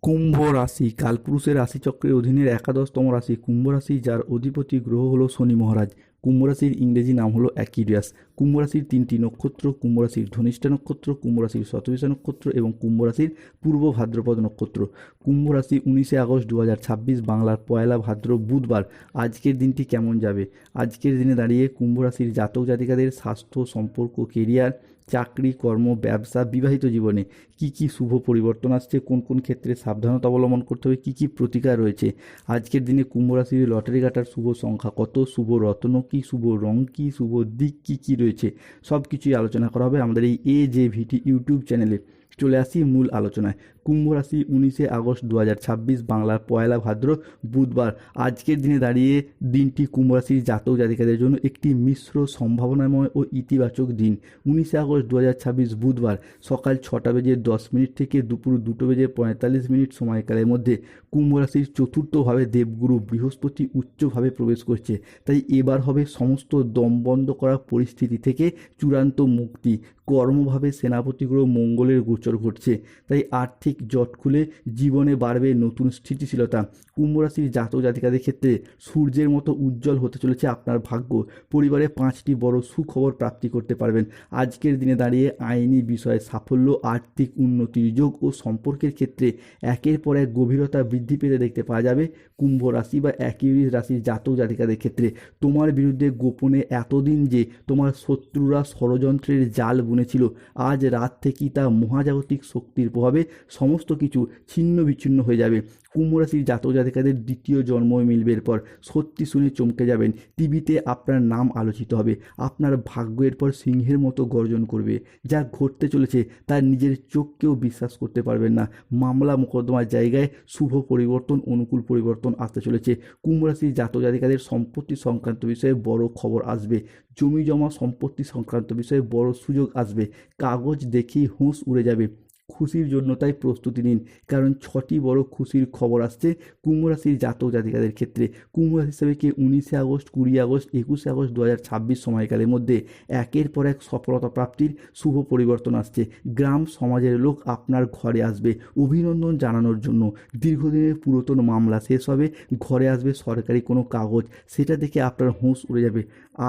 কুম্ভ রাশি কালপুরুষের রাশিচক্রের অধীনের একাদশতম রাশি কুম্ভ রাশি, যার অধিপতি গ্রহ হলো শনি মহারাজ। কুম্ভ রাশির ইংরেজি নাম হলো অ্যাকিরিয়াস। কুম্ভ রাশির তিনটি নক্ষত্র: কুম্ভ রাশির ধনিষ্ঠা নক্ষত্র, কুম্ভ রাশির শতভিষা নক্ষত্র এবং কুম্ভ রাশির পূর্ব ভাদ্রপদ নক্ষত্র। কুম্ভ রাশি 19 আগস্ট 2026 বাংলার পয়লা ভাদ্র বুধবার। আজকের দিনটি কেমন যাবে? আজকের দিনে দাঁড়িয়ে কুম্ভ রাশির জাতক জাতিকাদের স্বাস্থ্য, সম্পর্ক, কেরিয়ার, চাকরি, কর্ম, ব্যবসা, বিবাহিত জীবনে কি কি শুভ পরিবর্তন আসছে, কোন কোন ক্ষেত্রে সাবধানতা অবলম্বন করতে হবে, কি কি প্রতিকার রয়েছে। আজকের দিনে কুম্ভ রাশির লটারি কাটার শুভ সংখ্যা কত, শুভ রত্ন কি, শুভ রং কি, শুভ দিক কি কি রয়েছে, সব কিছুই আলোচনা করা হবে আমাদের এই AJVT ইউটিউব চ্যানেলে। চলে আসি মূল আলোচনায়। কুম্ভ রাশি 19 আগস্ট 2026 বাংলার পয়লা ভাদ্র বুধবার। আজকের দিনে দাঁড়িয়ে দিনটি কুম্ভ রাশির জাতক জাতিকাদের জন্য একটি মিশ্র, সম্ভাবনাময় ও ইতিবাচক দিন। 19 আগস্ট 2026 বুধবার সকাল 6:10 থেকে দুপুর 2:45 সময়কালের মধ্যে কুম্ভ রাশির চতুর্থভাবে দেবগুরু বৃহস্পতি উচ্চভাবে প্রবেশ করছে। তাই এবার হবে সমস্ত দম বন্ধ করা পরিস্থিতি থেকে চূড়ান্ত মুক্তি। কর্মভাবে সেনাপতি গ্রহ মঙ্গলের গোচর ঘটছে, তাই আর্থিক জট খুলে জীবনে বাড়বে নতুন স্থিতিশীলতা। কুম্ভ রাশির জাতক জাতিকাদের ক্ষেত্রে সূর্যের মতো উজ্জ্বল হতে চলেছে আপনার ভাগ্য। পরিবারে 5টি বড় সুখবর প্রাপ্তি করতে পারবেন। আজকের দিনে দাঁড়িয়ে আইনি বিষয়ে সাফল্য, আর্থিক উন্নতির যোগ ও সম্পর্কের ক্ষেত্রে একের পর এক গভীরতা বৃদ্ধি পেতে দেখতে পাওয়া যাবে কুম্ভ রাশি বা অ্যাকুয়ারিয়াস রাশির জাতক জাতিকাদের ক্ষেত্রে। তোমার বিরুদ্ধে গোপনে এতদিন যে তোমার শত্রুরা ষড়যন্ত্রের জাল বুনেছিল, আজ রাত থেকেই তা মহাজাগতিক শক্তির প্রভাবে সমস্ত কিছু ছিন্ন বিচ্ছিন্ন হয়ে যাবে। কুম্ভ রাশির জাতক জাতিকাদের দ্বিতীয় জন্ম মিলবে। এরপর সত্যি শুনে চমকে যাবেন। টিভিতে আপনার নাম আলোচিত হবে। আপনার ভাগ্য এরপর সিংহের মতো গর্জন করবে। যা ঘটতে চলেছে তার নিজের চোখকেও বিশ্বাস করতে পারবেন না। মামলা মোকদ্দমার জায়গায় শুভ পরিবর্তন, অনুকূল পরিবর্তন আসতে চলেছে। কুম্ভ রাশির জাতক জাতিকাদের সম্পত্তি সংক্রান্ত বিষয়ে বড় খবর আসবে। জমি জমা সম্পত্তি সংক্রান্ত বিষয়ে বড় সুযোগ আসবে। কাগজ দেখেই হুঁশ উড়ে যাবে। খুশির জন্য তাই প্রস্তুতি নিন, কারণ 6টি বড় খুশির খবর আসছে কুম্ভ রাশির জাতক জাতিকাদের ক্ষেত্রে। কুম্ভ রাশি হিসাবে 19 আগস্ট, 20 আগস্ট, 21 আগস্ট 2026 সময়কালের মধ্যে একের পর এক সফলতা প্রাপ্তির শুভ পরিবর্তন আসছে। গ্রাম সমাজের লোক আপনার ঘরে আসবে অভিনন্দন জানানোর জন্য। দীর্ঘদিনের পুরাতন মামলা শেষ হবে। ঘরে আসবে সরকারি কোনো কাগজ, সেটা দেখে আপনার হুঁশ উড়ে যাবে।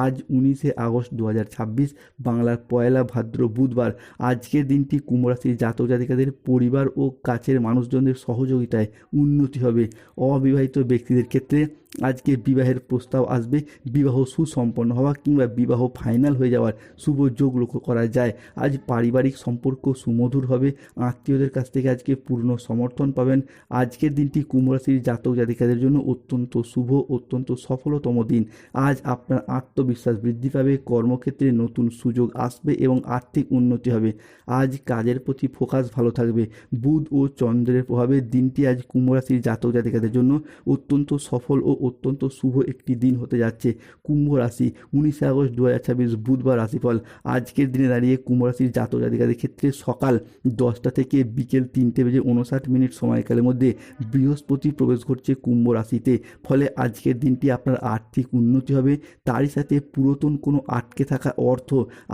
আজ 19 আগস্ট 2026 বাংলার পয়লা ভাদ্র বুধবার। আজকের দিনটি কুম্ভ রাশির জাতক জাতিকাদের পরিবার ও কাছের মানুষজনদের সহযোগিতায় উন্নতি হবে। অবিবাহিত ব্যক্তিদের ক্ষেত্রে আজকে বিবাহের প্রস্তাব আসবে। বিবাহ সুসম্পন্ন হওয়া কিংবা বিবাহ ফাইনাল হয়ে যাওয়ার শুভ যোগ লক্ষ্য করা যায়। আজ পারিবারিক সম্পর্ক সুমধুর হবে। আত্মীয়দের কাছ থেকে আজকে পূর্ণ সমর্থন পাবেন। আজকের দিনটি কুম্ভ রাশির জাতক জাতিকাদের জন্য অত্যন্ত শুভ, অত্যন্ত সফলতম দিন। আজ আপনার আত্মবিশ্বাস বৃদ্ধি পাবে। কর্মক্ষেত্রে নতুন সুযোগ আসবে এবং আর্থিক উন্নতি হবে। আজ কাজের প্রতি ফোকাস ভালো থাকবে। বুধ ও চন্দ্রের প্রভাবে দিনটি আজ কুম্ভ রাশির জাতক জাতিকাদের জন্য অত্যন্ত সফল ও অত্যন্ত শুভ একটি দিন হতে যাচ্ছে। কুম্ভ রাশি 19 আগস্ট 2026 বুধবার রাশিফল। আজকের দিনে দাঁড়িয়ে কুম্ভ রাশির জাতক জাতিকাদের ক্ষেত্রে সকাল 10টা থেকে বিকেল 3:59 সময়কালের মধ্যে বৃহস্পতি প্রবেশ করছে কুম্ভ রাশিতে। ফলে আজকের দিনটি আপনার আর্থিক উন্নতি হবে। তারই সাথে পুরাতন কোনো আটকে থাকা অর্থ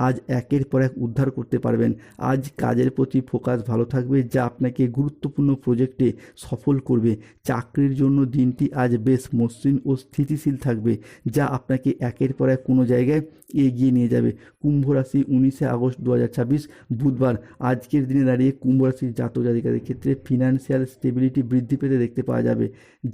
আজ একের পর এক উদ্ধার করতে পারবেন। আজ কাজের প্রতি ফোকাস ভালো থাকবে, যা আপনাকে গুরুত্বপূর্ণ প্রজেক্টে সফল করবে। চাকরির জন্য দিনটি আজ বেশ মসৃণ ও স্থিতিশীল থাকবে, যা আপনাকে একের পর এক কোনো জায়গায় এগিয়ে নিয়ে যাবে। কুম্ভ রাশি 19 আগস্ট 2026 বুধবার। আজকের দিনে দাঁড়িয়ে কুম্ভ রাশির জাতক জাতিকাদের ক্ষেত্রে ফিনান্সিয়াল স্টেবিলিটি বৃদ্ধি পেতে দেখতে পাওয়া যাবে,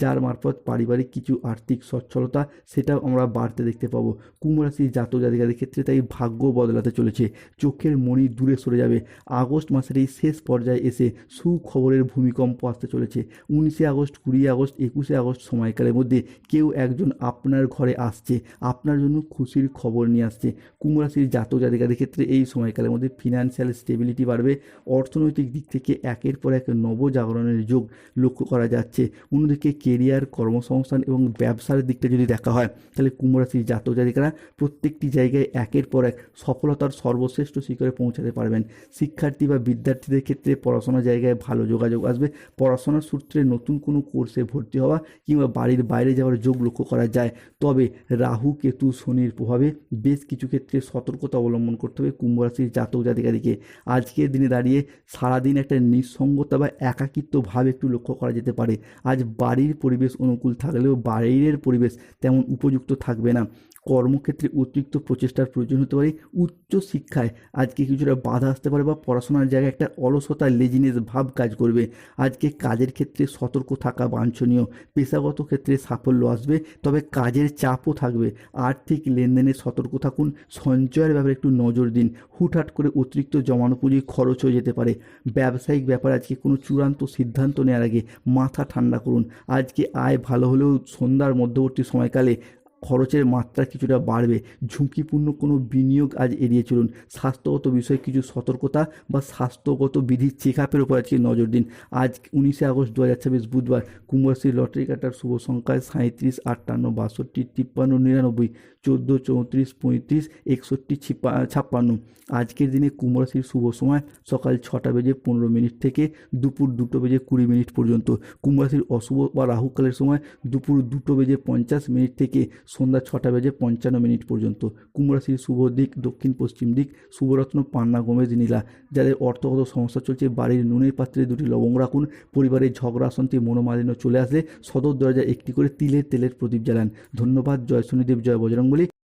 যার মারফত পারিবারিক কিছু আর্থিক সচ্ছলতা সেটাও আমরা বাড়তে দেখতে পাবো। কুম্ভ রাশির জাতক জাতিকাদের ক্ষেত্রে তাই ভাগ্য বদলাতে চলেছে। চোখের মণি দূরে সরে যাবে। আগস্ট মাসের এই শেষ পর্যায়ে এসে সুখবরের ভূমিকম্প আসতে চলেছে। 19 আগস্ট, 20 আগস্ট, 21 আগস্ট সময়কালের মধ্যে কেউ একজন আপনার ঘরে আসছে, আপনার জন্য খুশির খবর নিয়ে আসছে। কুম্ভ রাশির জাতক জাতিকাদের ক্ষেত্রে এই সময়কালের মধ্যে ফিনান্সিয়াল স্টেবিলিটি বাড়বে। অর্থনৈতিক দিক থেকে একের পর এক নবজাগরণের যোগ লক্ষ্য করা যাচ্ছে। অন্যদিকে কেরিয়ার, কর্মসংস্থান এবং ব্যবসার দিকটা যদি দেখা হয়, তাহলে কুম্ভ রাশির জাতক জাতিকারা প্রত্যেকটি জায়গায় একের পর এক সফলতার সর্বশ্রেষ্ঠ শিখরে পৌঁছাতে পারবেন। শিক্ষার্থী বা বিদ্যার্থীদের ক্ষেত্রে পড়াশোনার জায়গায় ভালো যোগাযোগ আসবে। পড়াশোনার সূত্রে নতুন কোনো কোর্সে ভর্তি হওয়া কিংবা বাড়ির বাইরে যাওয়ার যোগ লক্ষ্য করা যায়। তবে রাহু কেতু শনির প্রভাবে বেশ কিছু ক্ষেত্রে সতর্কতা অবলম্বন করতে হবে কুম্ভ রাশির জাতক জাতিকাদিকে। আজকের দিনে দাঁড়িয়ে সারাদিন একটা নিঃসঙ্গতা বা একাকিত্ব ভাব একটু লক্ষ্য করা যেতে পারে। আজ বাড়ির পরিবেশ অনুকূল থাকলেও বাইরের পরিবেশ তেমন উপযুক্ত থাকবে না। কর্মক্ষেত্রে অতিরিক্ত প্রচেষ্টার প্রয়োজন হতে পারে। উচ্চ শিক্ষায় আজকে কিছুটা বাধা আসতে পারে বা পড়াশোনার জায়গায় একটা অলসতা লেজিনেস ভাব কাজ করবে। আজকে কাজের ক্ষেত্রে সতর্ক থাকা বাঞ্ছনীয়। পেশাগত ক্ষেত্রে সাফল্য আসবে, তবে কাজের চাপও থাকবে। আর্থিক লেনদেনে সতর্ক থাকুন। সঞ্চয়ের ব্যাপারে একটু নজর দিন। হুটহাট করে অতিরিক্ত জমানো পুঁজি খরচ হয়ে যেতে পারে। ব্যবসায়িক ব্যাপারে আজকে কোনো চূড়ান্ত সিদ্ধান্ত নেওয়ার আগে মাথা ঠান্ডা করুন। আজকে আয় ভালো হলেও সন্ধ্যার মধ্যবর্তী সময়কালে খরচের মাত্রা কিছুটা বাড়বে। ঝুঁকিপূর্ণ কোনো বিনিয়োগ আজ এড়িয়ে চলুন। স্বাস্থ্যগত বিষয়ে কিছু সতর্কতা বা স্বাস্থ্যগত বিধি চেক আপের উপর আজকে নজর দিন। আজ 19শে আগস্ট 2026 বুধবার কুম্ভ রাশির লটারি কাটার শুভ সংখ্যায় 37, 58, 62, 53, 99, 14, 34, 35, 61, 56। আজকের দিনে কুম্ভ রাশির শুভ সময় সকাল 6টা বেজে 15 মিনিট থেকে দুপুর 2টো বেজে 20 মিনিট পর্যন্ত। কুম্ভ রাশির অশুভ বা রাহুকালের সময় দুপুর 2টো বেজে 50 মিনিট থেকে সন্ধ্যা 6টা বেজে 55 মিনিট পর্যন্ত। কুম্ভ রাশির শুভ দিক দক্ষিণ পশ্চিম দিক। শুভরত্ন পান্না গমেজ নীলা। যাদের অর্থগত সমস্যা চলছে বাড়ির নুনের পাত্রে 2টি লবঙ্গ রাখুন। পরিবারের ঝগড়া অশান্তি মনোমালিন্য চলে আসলে সদর দরজায় একটি করে তিলের তেলের প্রদীপ জ্বালান। ধন্যবাদ। জয় শনিদেব, জয় বজরংবলী।